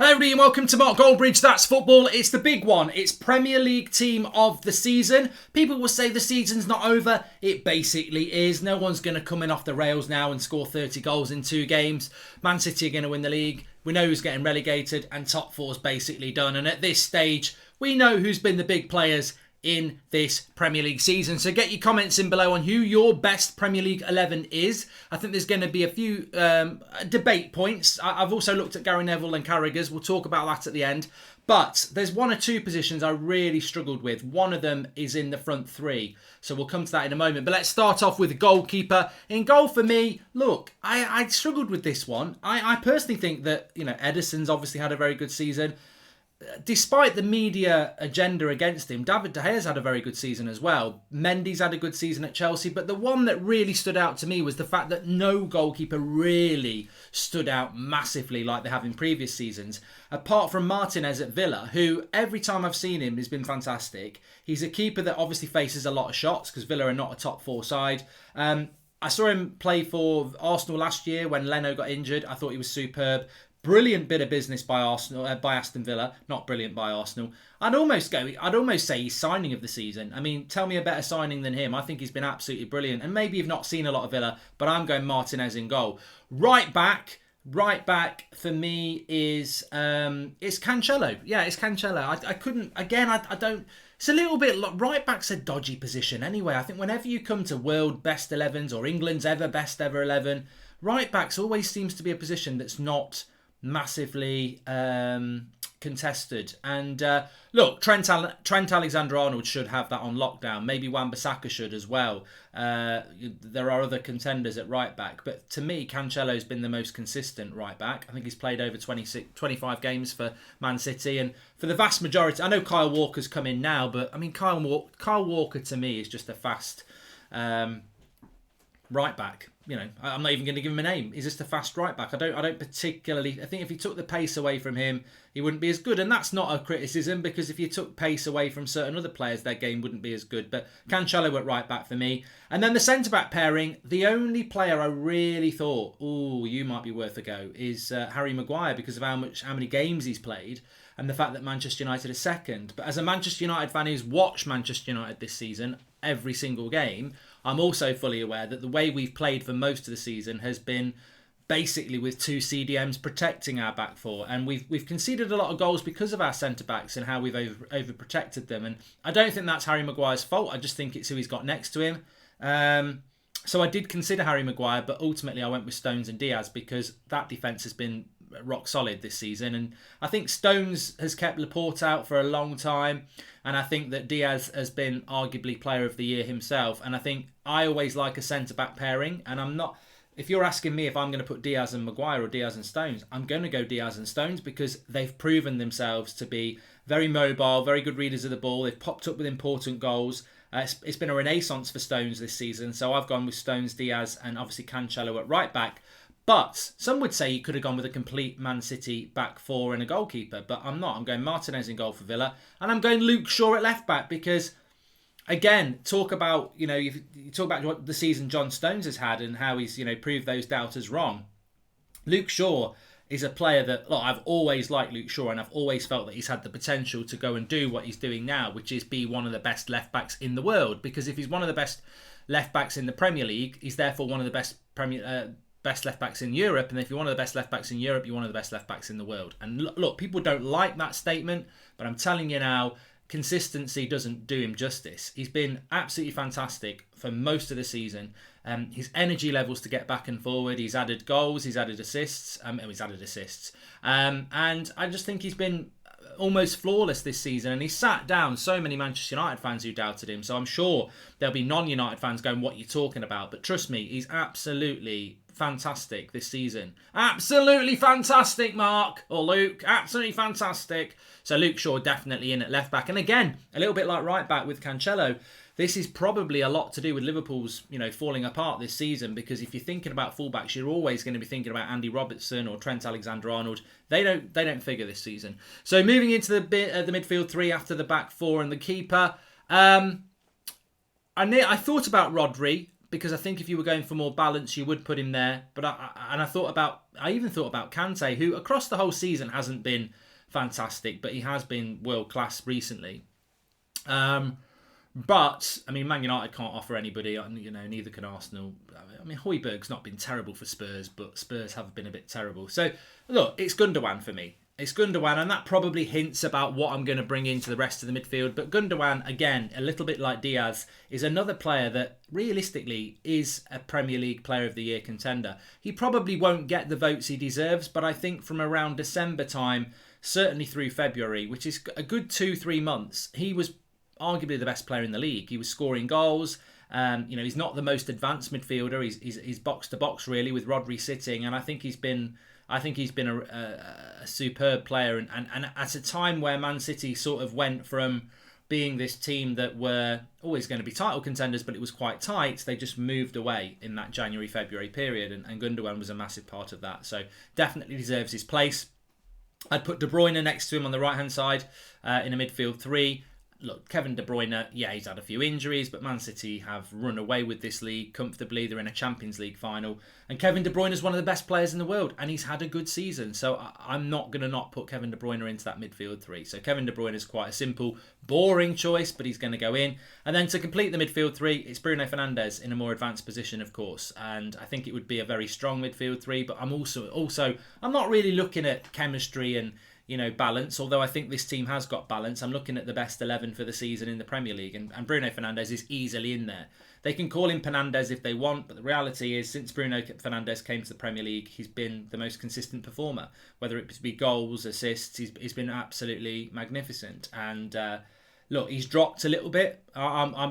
Hello everybody and welcome to Mark Goldbridge, That's Football. It's the big one. It's Premier League team of the season. People will say the season's not over. It basically is. No one's going to come in off the rails now and score 30 goals in 2 games. Man City are going to win the league. We know who's getting relegated and top four's basically done. And at this stage, we know who's been the big players in this Premier League season. So get your comments in below on who your best Premier League 11 is. I think there's going to be a few debate points. I've also looked at Gary Neville and Carragher's. We'll talk about that at the end. But there's 1 or 2 positions I really struggled with. One of them is in the front 3. So we'll come to that in a moment. But let's start off with the goalkeeper. In goal for me, look, I struggled with this one. I personally think that, Ederson's obviously had a very good season. Despite the media agenda against him, David De Gea's had a very good season as well. Mendy's had a good season at Chelsea, but the one that really stood out to me was the fact that no goalkeeper really stood out massively like they have in previous seasons, apart from Martinez at Villa, who every time I've seen him has been fantastic. He's a keeper that obviously faces a lot of shots because Villa are not a top 4 side. I saw him play for Arsenal last year when Leno got injured. I thought he was superb. Brilliant bit of business by Aston Villa. Not brilliant by Arsenal. I'd almost say he's signing of the season. I mean, tell me a better signing than him. I think he's been absolutely brilliant. And maybe you've not seen a lot of Villa, but I'm going Martinez in goal. Right back for me is it's Cancelo. Yeah, it's Cancelo. I couldn't. Again, I don't. It's a little bit. Right back's a dodgy position anyway. I think whenever you come to world best 11s or England's best ever 11, right backs always seems to be a position that's not massively contested. And look, Trent Alexander-Arnold should have that on lockdown. Maybe Wan-Bissaka should as well. There are other contenders at right back, but to me, Cancelo's been the most consistent right back. I think he's played over 25 games for Man City, and for the vast majority, I know Kyle Walker's come in now, but I mean Kyle Walker to me is just a fast right back. I'm not even going to give him a name. He's just a fast right back. I don't particularly. I think if you took the pace away from him, he wouldn't be as good. And that's not a criticism, because if you took pace away from certain other players, their game wouldn't be as good. But Cancelo at right back for me. And then the centre back pairing, the only player I really thought, you might be worth a go, is Harry Maguire, because of how many games he's played and the fact that Manchester United are second. But as a Manchester United fan who's watched Manchester United this season every single game, I'm also fully aware that the way we've played for most of the season has been basically with 2 CDMs protecting our back 4, and we've conceded a lot of goals because of our centre backs and how we've overprotected them. And I don't think that's Harry Maguire's fault. I just think it's who he's got next to him. So I did consider Harry Maguire, but ultimately I went with Stones and Diaz because that defence has been rock solid this season. And I think Stones has kept Laporte out for a long time, and I think that Diaz has been arguably player of the year himself. And I think I always like a centre-back pairing, and I'm not... If you're asking me if I'm going to put Diaz and Maguire or Diaz and Stones, I'm going to go Diaz and Stones because they've proven themselves to be very mobile, very good readers of the ball. They've popped up with important goals. It's been a renaissance for Stones this season, so I've gone with Stones, Diaz, and obviously Cancelo at right back. But some would say you could have gone with a complete Man City back 4 and a goalkeeper, but I'm not. I'm going Martinez in goal for Villa, and I'm going Luke Shaw at left back because, again, talk about you talk about what the season John Stones has had and how he's proved those doubters wrong. Luke Shaw is a player that I've always liked Luke Shaw, and I've always felt that he's had the potential to go and do what he's doing now, which is be one of the best left backs in the world. Because if he's one of the best left backs in the Premier League, he's therefore one of the best left backs in Europe, and if you're one of the best left backs in Europe, you're one of the best left backs in the world. And look, people don't like that statement, but I'm telling you now, consistency doesn't do him justice. He's been absolutely fantastic for most of the season. His energy levels to get back and forward. He's added goals. He's added assists. And I just think he's been almost flawless this season, and he sat down so many Manchester United fans who doubted him. So I'm sure there'll be non-United fans going, "What are you talking about?" But trust me, he's absolutely fantastic this season. Absolutely fantastic, Mark or Luke. Absolutely fantastic. So Luke Shaw definitely in at left back. And again, a little bit like right back with Cancelo, this is probably a lot to do with Liverpool's, falling apart this season, because if you're thinking about fullbacks, you're always going to be thinking about Andy Robertson or Trent Alexander-Arnold. They don't figure this season. So moving into the midfield 3 after the back 4 and the keeper, I thought about Rodri, because I think if you were going for more balance, you would put him there. But I even thought about Kante, who across the whole season hasn't been fantastic, but he has been world class recently. But I mean, Man United can't offer anybody. Neither can Arsenal. I mean, Højbjerg's not been terrible for Spurs, but Spurs have been a bit terrible. So look, it's Gundogan for me. It's Gundogan, and that probably hints about what I'm going to bring into the rest of the midfield. But Gundogan, again, a little bit like Diaz, is another player that realistically is a Premier League Player of the Year contender. He probably won't get the votes he deserves, but I think from around December time, certainly through February, which is a good 2-3 months, he was arguably the best player in the league. He was scoring goals. He's not the most advanced midfielder. He's box to box really, with Rodri sitting, and I think he's been a superb player. And at a time where Man City sort of went from being this team that were always going to be title contenders, but it was quite tight, they just moved away in that January-February period, and Gundogan was a massive part of that. So definitely deserves his place. I'd put De Bruyne next to him on the right-hand side in a midfield three. Look, Kevin De Bruyne, yeah, he's had a few injuries, but Man City have run away with this league comfortably. They're in a Champions League final. And Kevin De Bruyne is one of the best players in the world, and he's had a good season. So I'm not going to not put Kevin De Bruyne into that midfield three. So Kevin De Bruyne is quite a simple, boring choice, but he's going to go in. And then to complete the midfield three, it's Bruno Fernandes in a more advanced position, of course. And I think it would be a very strong midfield three, but I'm also I'm not really looking at chemistry and balance, although I think this team has got balance. I'm looking at the best 11 for the season in the Premier League, and Bruno Fernandes is easily in there. They can call him Fernandes if they want, but the reality is, since Bruno Fernandes came to the Premier League, he's been the most consistent performer. Whether it be goals, assists, he's been absolutely magnificent. And look, he's dropped a little bit.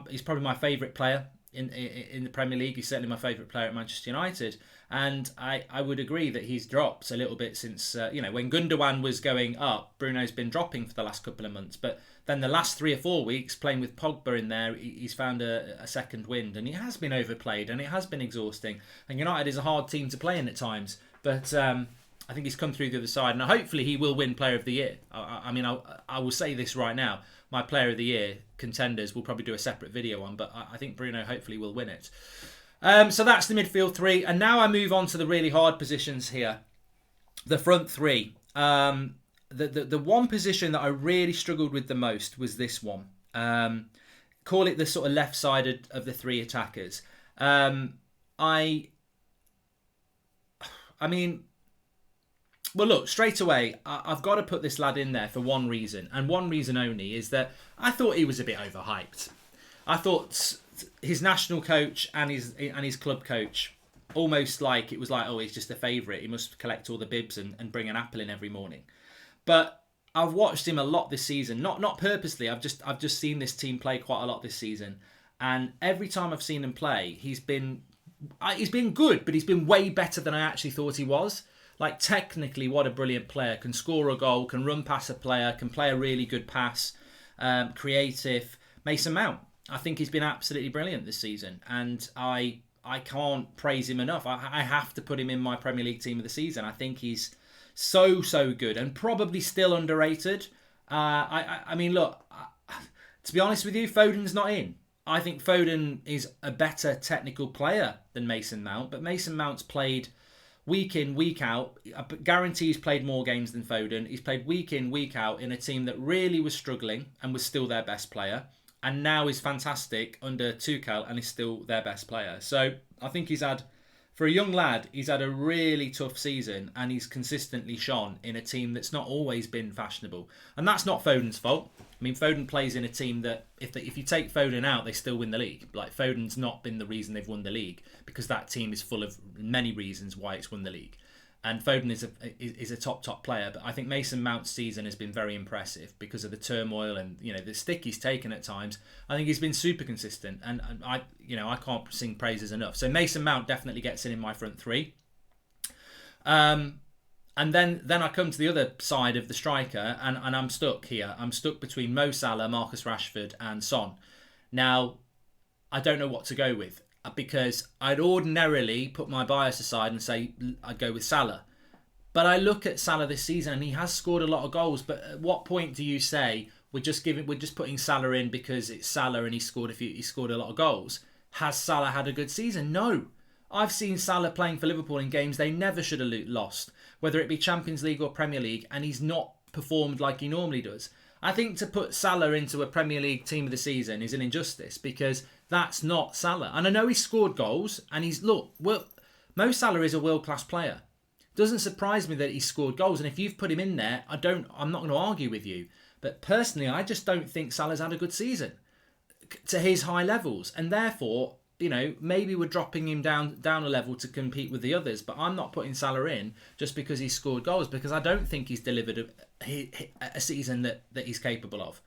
He's probably my favourite player in the Premier League. He's certainly my favourite player at Manchester United. And I would agree that he's dropped a little bit since, when Gundogan was going up, Bruno's been dropping for the last couple of months. But then the last 3 or 4 weeks, playing with Pogba in there, he's found a second wind. And he has been overplayed, and it has been exhausting. And United is a hard team to play in at times. But I think he's come through the other side. And hopefully he will win Player of the Year. I will say this right now. My Player of the Year contenders will probably do a separate video on. But I think Bruno hopefully will win it. So that's the midfield three. And now I move on to the really hard positions here. The front three. The one position that I really struggled with the most was this one. Call it the sort of left-sided of the three attackers. Well, look, straight away, I've got to put this lad in there for one reason. And one reason only is that I thought he was a bit overhyped. I thought his national coach and his club coach, almost like it was like, oh, he's just a favourite. He must collect all the bibs and bring an apple in every morning. But I've watched him a lot this season, not purposely. I've just seen this team play quite a lot this season, and every time I've seen him play, he's been good, but he's been way better than I actually thought he was. Like, technically, what a brilliant player. Can score a goal, can run past a player, can play a really good pass, creative. Mason Mount. I think he's been absolutely brilliant this season, and I can't praise him enough. I have to put him in my Premier League team of the season. I think he's so good and probably still underrated. I mean, look, to be honest with you, Foden's not in. I think Foden is a better technical player than Mason Mount, but Mason Mount's played week in, week out. I guarantee he's played more games than Foden. He's played week in, week out in a team that really was struggling and was still their best player. And now is fantastic under Tuchel and is still their best player. So I think for a young lad, he's had a really tough season, and he's consistently shone in a team that's not always been fashionable. And that's not Foden's fault. I mean, Foden plays in a team that if you take Foden out, they still win the league. Like, Foden's not been the reason they've won the league, because that team is full of many reasons why it's won the league. And Foden is a top player, but I think Mason Mount's season has been very impressive because of the turmoil and the stick he's taken at times. I think he's been super consistent, and I can't sing praises enough. So Mason Mount definitely gets in my front three. And then I come to the other side of the striker, and I'm stuck here. I'm stuck between Mo Salah, Marcus Rashford, and Son. Now, I don't know what to go with, because I'd ordinarily put my bias aside and say I'd go with Salah. But I look at Salah this season, and he has scored a lot of goals. But at what point do you say we're just putting Salah in because it's Salah and he scored a lot of goals? Has Salah had a good season? No. I've seen Salah playing for Liverpool in games they never should have lost, whether it be Champions League or Premier League, and he's not performed like he normally does. I think to put Salah into a Premier League team of the season is an injustice, because that's not Salah. And I know he's scored goals, and Mo Salah is a world-class player. Doesn't surprise me that he's scored goals, and if you've put him in there, I'm not going to argue with you. But personally, I just don't think Salah's had a good season to his high levels, and therefore, maybe we're dropping him down a level to compete with the others. But I'm not putting Salah in just because he's scored goals, because I don't think he's delivered a season that he's capable of.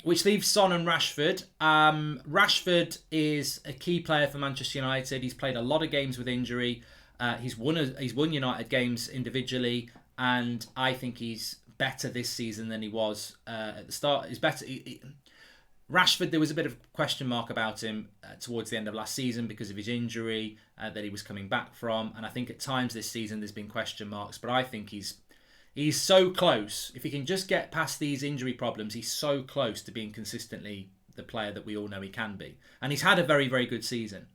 Which leaves Son and Rashford. Rashford is a key player for Manchester United. He's played a lot of games with injury. He's won United games individually, and I think he's better this season than he was at the start. He's better. Rashford, there was a bit of question mark about him towards the end of last season because of his injury that he was coming back from, and I think at times this season there's been question marks. But I think he's so close. If he can just get past these injury problems, he's so close to being consistently the player that we all know he can be, and he's had a very, very good season.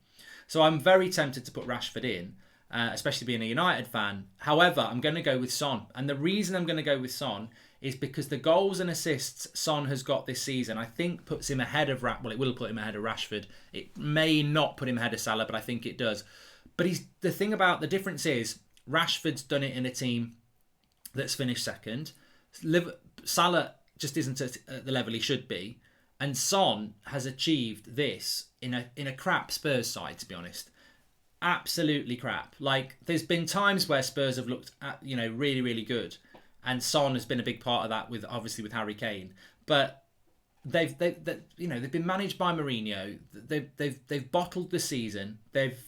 So I'm very tempted to put Rashford in. Especially being a United fan. However, I'm going to go with Son. And the reason I'm going to go with Son is because the goals and assists Son has got this season, I think puts him ahead of it will put him ahead of Rashford. It may not put him ahead of Salah, but I think it does. But the difference is Rashford's done it in a team that's finished second. Salah just isn't at the level he should be. And Son has achieved this in a crap Spurs side, to be honest. Absolutely crap. Like, there's been times where Spurs have looked at, really, really good, and Son has been a big part of that with Harry Kane. But they've been managed by Mourinho. They've bottled the season. They've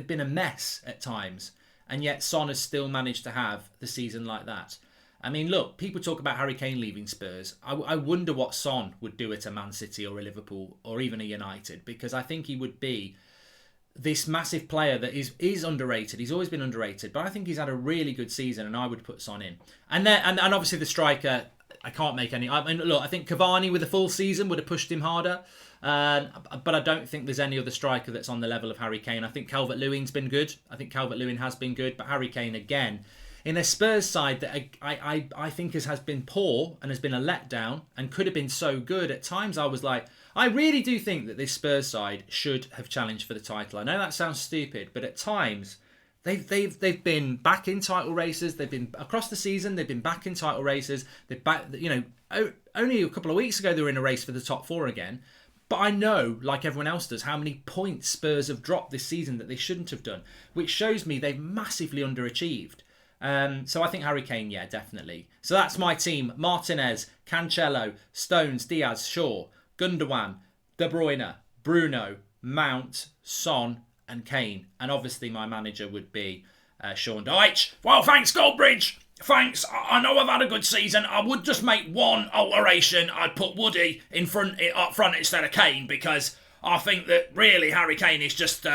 been a mess at times, and yet Son has still managed to have the season like that. I mean, look, people talk about Harry Kane leaving Spurs. I wonder what Son would do at a Man City or a Liverpool or even a United, because I think he would be this massive player that is underrated. He's always been underrated, but I think he's had a really good season, and I would put Son in. And obviously the striker, I can't make any. I mean, look, I think Cavani with a full season would have pushed him harder, but I don't think there's any other striker that's on the level of Harry Kane. I think Calvert-Lewin's been good. I think Calvert-Lewin has been good, but Harry Kane again in a Spurs side that I think has been poor and has been a letdown and could have been so good. At times I was like, I really do think that this Spurs side should have challenged for the title. I know that sounds stupid, but at times they've been back in title races. They've been across the season. They've been back in title races. Only a couple of weeks ago they were in a race for the top four again. But I know, like everyone else does, how many points Spurs have dropped this season that they shouldn't have done, which shows me they've massively underachieved. So I think Harry Kane, yeah, definitely. So that's my team: Martinez, Cancelo, Stones, Diaz, Shaw, Gundogan, De Bruyne, Bruno, Mount, Son, and Kane. And obviously my manager would be Sean Dyche. Well, thanks, Goldbridge. Thanks. I know I've had a good season. I would just make one alteration. I'd put Woody up front instead of Kane, because I think that really Harry Kane is just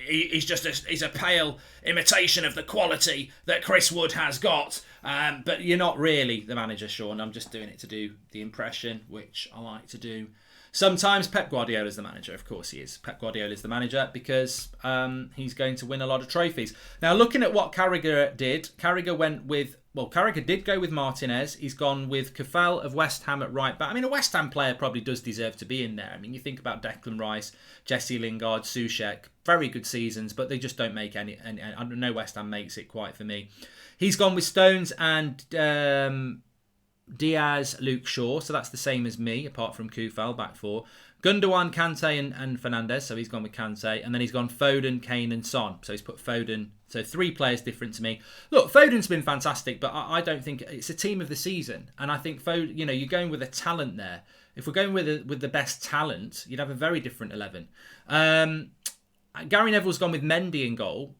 he's a pale imitation of the quality that Chris Wood has got. But you're not really the manager, Sean. I'm just doing it to do the impression, which I like to do. Sometimes Pep Guardiola's the manager. Of course he is. Pep Guardiola's the manager because he's going to win a lot of trophies. Now, looking at what Carragher did, Carragher did go with Martinez. He's gone with Caffel of West Ham at right back. I mean, a West Ham player probably does deserve to be in there. I mean, you think about Declan Rice, Jesse Lingard, Soucek, very good seasons, but they just don't make any. I don't know, West Ham makes it quite for me. He's gone with Stones and Diaz, Luke Shaw, so that's the same as me, apart from Kufal, back four. Gundogan, Kante and Fernandes, so he's gone with Kante. And then he's gone Foden, Kane and Son. So he's put Foden, so 3 players different to me. Look, Foden's been fantastic, but I don't think it's a team of the season. And I think Foden, you're going with a talent there. If we're going with the best talent, you'd have a very different 11. Gary Neville's gone with Mendy in goal.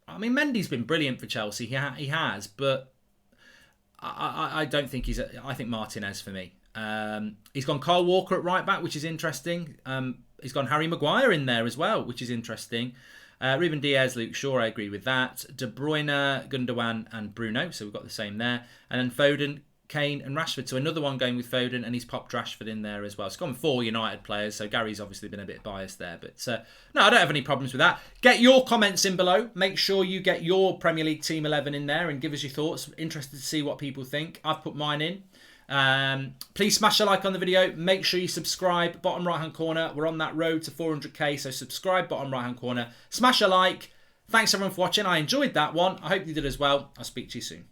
I mean, Mendy's been brilliant for Chelsea. He has, but I don't think I think Martinez for me. He's gone Kyle Walker at right back, which is interesting. He's gone Harry Maguire in there as well, which is interesting. Ruben Diaz, Luke Shaw, I agree with that. De Bruyne, Gundogan and Bruno, so we've got the same there. And then Foden, Kane and Rashford. So another one going with Foden, and he's popped Rashford in there as well. It's gone 4 United players, so Gary's obviously been a bit biased there. But no, I don't have any problems with that. Get your comments in below. Make sure you get your Premier League Team 11 in there and give us your thoughts. Interested to see what people think. I've put mine in. Please smash a like on the video. Make sure you subscribe. Bottom right hand corner. We're on that road to 400k, so subscribe, bottom right hand corner. Smash a like. Thanks everyone for watching. I enjoyed that one. I hope you did as well. I'll speak to you soon.